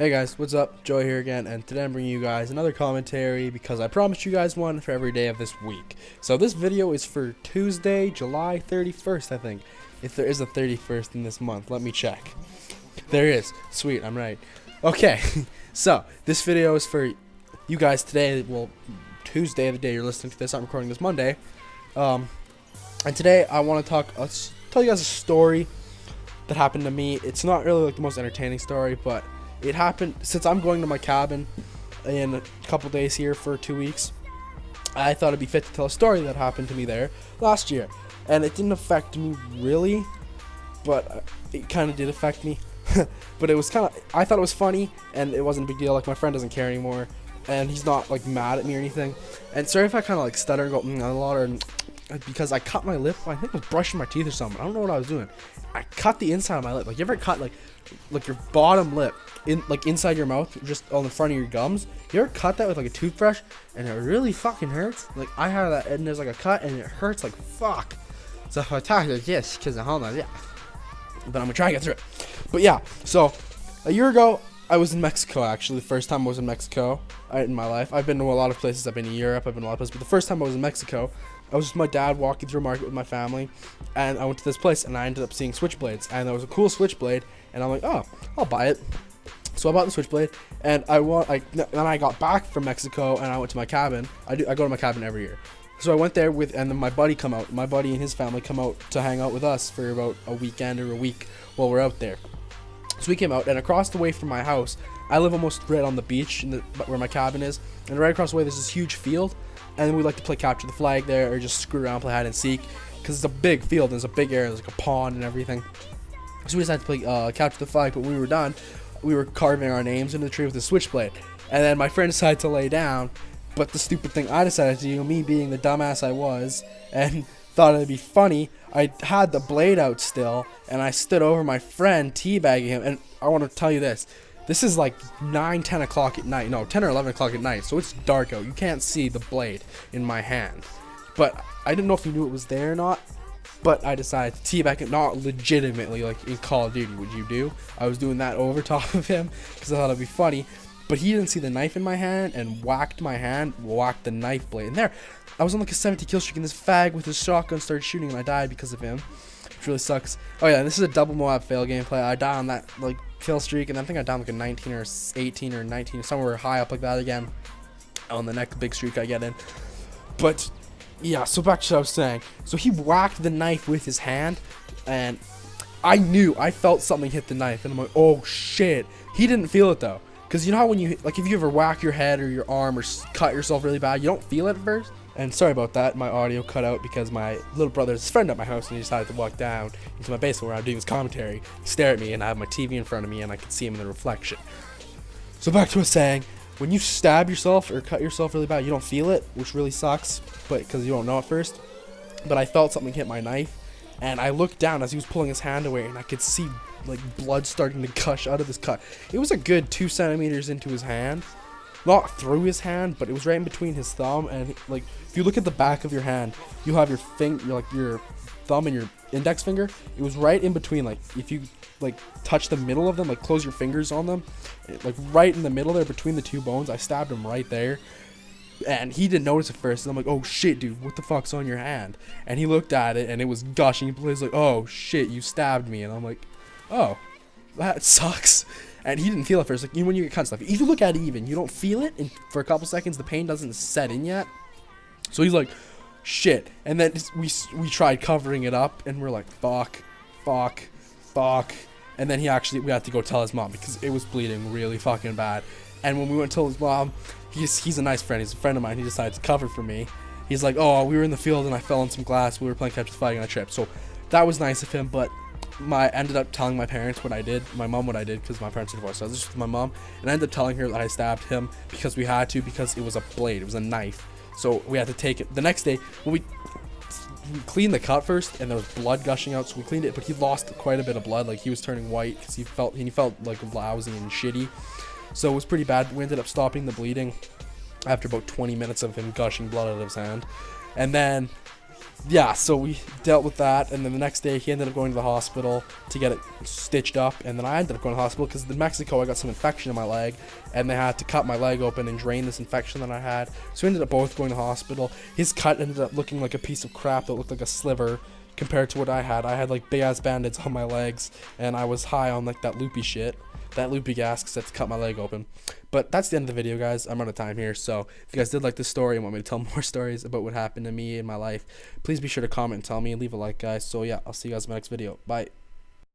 Hey guys, what's up? Joey here again, and today I'm bringing you guys another commentary because I promised you guys one for every day of this week. So this video is for Tuesday, July 31st, I think. If there is a 31st in this month, let me check. There is. Sweet, I'm right. Okay, so this video is for you guys today. Well, Tuesday, the day you're listening to this. I'm recording this Monday. And today I want to tell you guys a story that happened to me. It's not really like the most entertaining story, but it happened since I'm going to my cabin in a couple days here for 2 weeks. I thought it'd be fit to tell a story that happened to me there last year, and it didn't affect me really, but it kind of did affect me. But it was I thought it was funny, and it wasn't a big deal. Like, my friend doesn't care anymore, and he's not like mad at me or anything. And sorry if I kind of like stutter and go a lot, or because I cut my lip. I think I was brushing my teeth or something. I don't know what I was doing. I cut the inside of my lip. Like, you ever cut like your bottom lip inside your mouth, just on the front of your gums? You ever cut that with like a toothbrush and it really fucking hurts? Like, I had that, and there's like a cut and it hurts like fuck. So I talk like this because hold on, yeah. But I'm gonna try and get through it. But yeah, so a year ago I was in Mexico. Actually, the first time I was in Mexico in my life. I've been to a lot of places. I've been to Europe. I've been to a lot of places. But the first time I was in Mexico, I was with my dad walking through a market with my family, and I went to this place and I ended up seeing switchblades, and there was a cool switchblade, and I'm like, oh, I'll buy it. So I bought the switchblade, and then I got back from Mexico and I went to my cabin. I go to my cabin every year. So I went there and then my buddy and his family come out to hang out with us for about a weekend or a week while we're out there. So we came out, and across the way from my house, I live almost right on the beach where my cabin is, and right across the way there's this huge field, and we like to play capture the flag there, or just screw around, play hide and seek, because it's a big field and there's a big area, there's like a pond and everything. So we decided to play capture the flag, but when we were done, we were carving our names into the tree with a switchblade, and then my friend decided to lay down, but the stupid thing I decided to do, me being the dumbass I was, and thought it'd be funny, I had the blade out still, and I stood over my friend teabagging him. And I want to tell you this is like 10 o'clock at night, no, 10 or 11 o'clock at night, so it's dark out, you can't see the blade in my hand, but I didn't know if he knew it was there or not. But I decided to teabag it, not legitimately like in Call of Duty would you do. I was doing that over top of him because I thought it'd be funny. But he didn't see the knife in my hand and whacked the knife blade in there. I was on like a 70 kill streak, and this fag with his shotgun started shooting, and I died because of him, which really sucks. Oh yeah, this is a double Moab fail gameplay. I died on that like kill streak, and I think I died on like a 19 or 18 or 19, somewhere high up like that again on the next big streak I get in. But yeah, so back to what I was saying. So he whacked the knife with his hand, and I felt something hit the knife, and I'm like, oh shit. He didn't feel it though, because you know how when you, like, if you ever whack your head or your arm or cut yourself really bad, you don't feel it at first. And sorry about that, my audio cut out because my little brother's friend at my house, and he decided to walk down into my basement where I'm doing this commentary, stare at me, and I have my TV in front of me, and I can see him in the reflection. So back to what I was saying. When you stab yourself or cut yourself really bad, you don't feel it, which really sucks, but because you don't know at first. But I felt something hit my knife, and I looked down as he was pulling his hand away, and I could see like blood starting to gush out of his cut. It was a good 2 centimeters into his hand, not through his hand, but it was right in between his thumb. And like, if you look at the back of your hand, you have your thumb and your index finger. It was right in between. Like, if you like touch the middle of them, like close your fingers on them, like right in the middle there between the two bones, I stabbed him right there. And he didn't notice at first, and I'm like, oh shit, dude, what the fuck's on your hand? And he looked at it, and it was gushing. He was like, oh shit, you stabbed me. And I'm like, oh, that sucks. And he didn't feel it first. Like, even when you get cut stuff, if you look at it even, you don't feel it, and for a couple seconds the pain doesn't set in yet. So he's like, shit. And then we tried covering it up, and we're like, fuck. And then we had to go tell his mom because it was bleeding really fucking bad. And when we went to tell his mom, he's a nice friend, he's a friend of mine, he decided to cover for me. He's like, oh, we were in the field and I fell on some glass, we were playing capture the flag and I tripped. So that was nice of him. But I ended up telling my parents what I did, my mom what I did, because my parents are divorced. So I was just with my mom, and I ended up telling her that I stabbed him because we had to, because it was a blade, it was a knife. So we had to take it the next day. Well, we cleaned the cut first, and there was blood gushing out, so we cleaned it, but he lost quite a bit of blood. Like, he was turning white because he felt like lousy and shitty. So it was pretty bad. We ended up stopping the bleeding after about 20 minutes of him gushing blood out of his hand. And then yeah, so we dealt with that, and then the next day he ended up going to the hospital to get it stitched up, and then I ended up going to the hospital because in Mexico I got some infection in my leg, and they had to cut my leg open and drain this infection that I had. So we ended up both going to the hospital. His cut ended up looking like a piece of crap that looked like a sliver compared to what I had. I had like big ass bandits on my legs, and I was high on like that loopy shit. That loopy gas because that's cut my leg open. But that's the end of the video, guys. I'm out of time here. So if you guys did like this story and want me to tell more stories about what happened to me in my life, please be sure to comment and tell me and leave a like, guys. So yeah, I'll see you guys in my next video. Bye.